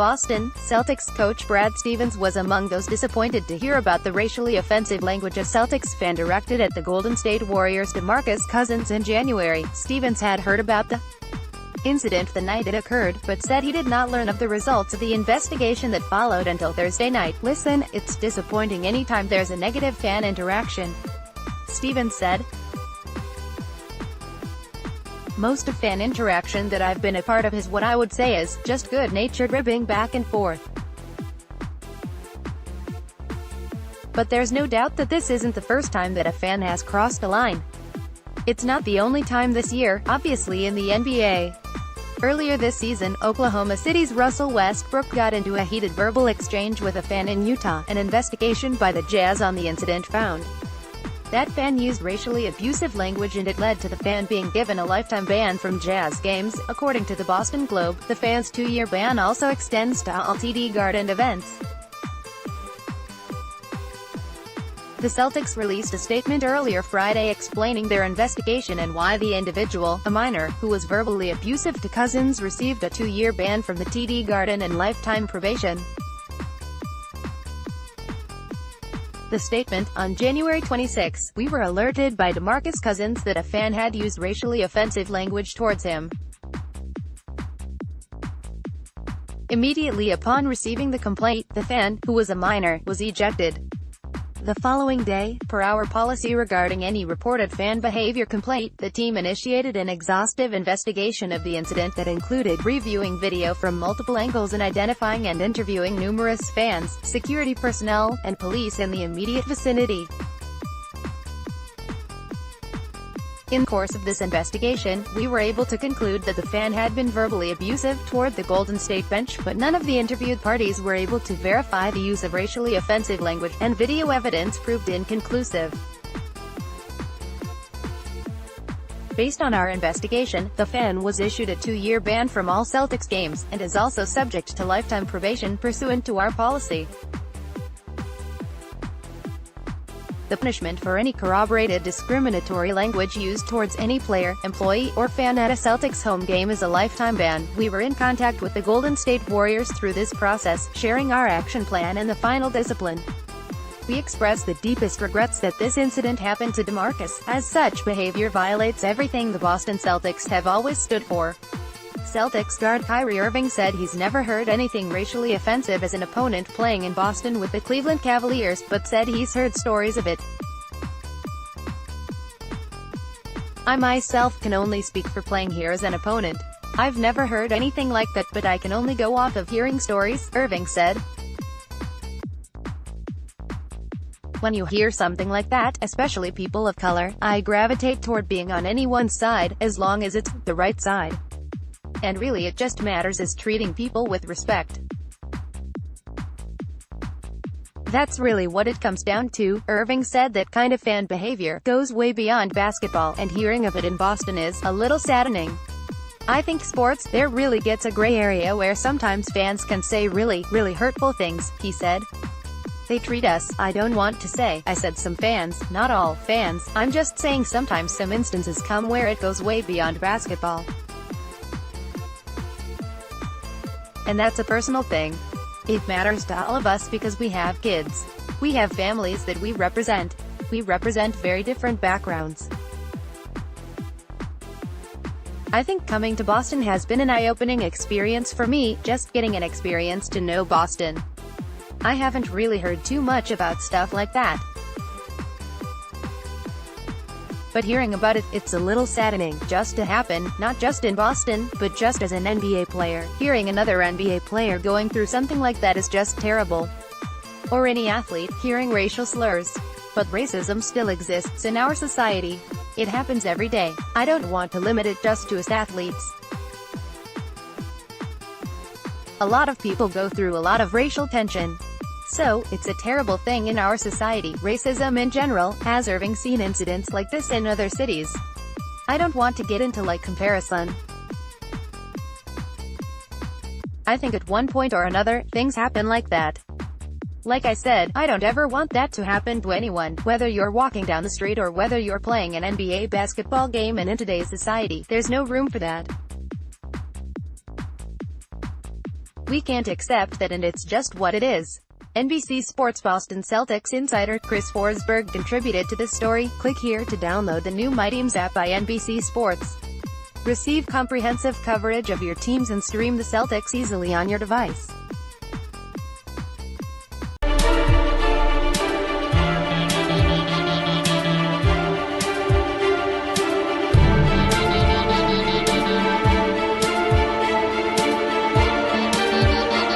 Boston Celtics coach Brad Stevens was among those disappointed to hear about the racially offensive language a Celtics fan directed at the Golden State Warriors' DeMarcus Cousins in January. Stevens had heard about the incident the night it occurred, but said he did not learn of the results of the investigation that followed until Thursday night. "Listen, it's disappointing anytime there's a negative fan interaction," Stevens said. "Most of fan interaction that I've been a part of is what I would say is just good-natured ribbing back and forth. But there's no doubt that this isn't the first time that a fan has crossed a line. It's not the only time this year, obviously in the NBA. Earlier this season, Oklahoma City's Russell Westbrook got into a heated verbal exchange with a fan in Utah. An investigation by the Jazz on the incident found that fan used racially abusive language and it led to the fan being given a lifetime ban from Jazz games. According to the Boston Globe, the fan's 2-year ban also extends to all TD Garden events. The Celtics released a statement earlier Friday explaining their investigation and why the individual, a minor, who was verbally abusive to Cousins, received a 2-year ban from the TD Garden and lifetime probation. The statement, on January 26, "We were alerted by DeMarcus Cousins that a fan had used racially offensive language towards him. Immediately upon receiving the complaint, the fan, who was a minor, was ejected. The following day, per our policy regarding any reported fan behavior complaint, the team initiated an exhaustive investigation of the incident that included reviewing video from multiple angles and identifying and interviewing numerous fans, security personnel, and police in the immediate vicinity. In the course of this investigation, we were able to conclude that the fan had been verbally abusive toward the Golden State bench, but none of the interviewed parties were able to verify the use of racially offensive language, and video evidence proved inconclusive. Based on our investigation, the fan was issued a 2-year ban from all Celtics games, and is also subject to lifetime probation pursuant to our policy. The punishment for any corroborated discriminatory language used towards any player, employee, or fan at a Celtics home game is a lifetime ban. We were in contact with the Golden State Warriors through this process, sharing our action plan and the final discipline. We express the deepest regrets that this incident happened to DeMarcus, as such behavior violates everything the Boston Celtics have always stood for." Celtics guard Kyrie Irving said he's never heard anything racially offensive as an opponent playing in Boston with the Cleveland Cavaliers, but said he's heard stories of it. "I myself can only speak for playing here as an opponent. I've never heard anything like that, but I can only go off of hearing stories," Irving said. "When you hear something like that, especially people of color, I gravitate toward being on anyone's side, as long as it's the right side. And really it just matters is treating people with respect. That's really what it comes down to." Irving said that kind of fan behavior goes way beyond basketball, and hearing of it in Boston is a little saddening. "I think sports, there really gets a gray area where sometimes fans can say really hurtful things," he said. "They treat us, I don't want to say, I said some fans, not all fans, I'm just saying sometimes some instances come where it goes way beyond basketball. And that's a personal thing. It matters to all of us because we have kids. We have families that we represent. We represent very different backgrounds. I think coming to Boston has been an eye-opening experience for me, just getting an experience to know Boston. I haven't really heard too much about stuff like that. But hearing about it, it's a little saddening, just to happen, not just in Boston, but just as an NBA player. Hearing another NBA player going through something like that is just terrible. Or any athlete, hearing racial slurs. But racism still exists in our society. It happens every day. I don't want to limit it just to us athletes. A lot of people go through a lot of racial tension. So, it's a terrible thing in our society. Racism in general, has Irving seen incidents like this in other cities? I don't want to get into comparison. I think at one point or another, things happen like that. Like I said, I don't ever want that to happen to anyone, whether you're walking down the street or whether you're playing an NBA basketball game, and in today's society, there's no room for that. We can't accept that, and it's just what it is. NBC Sports Boston Celtics insider Chris Forsberg contributed to this story. Click here to download the new My Teams app by NBC Sports. Receive comprehensive coverage of your teams and stream the Celtics easily on your device.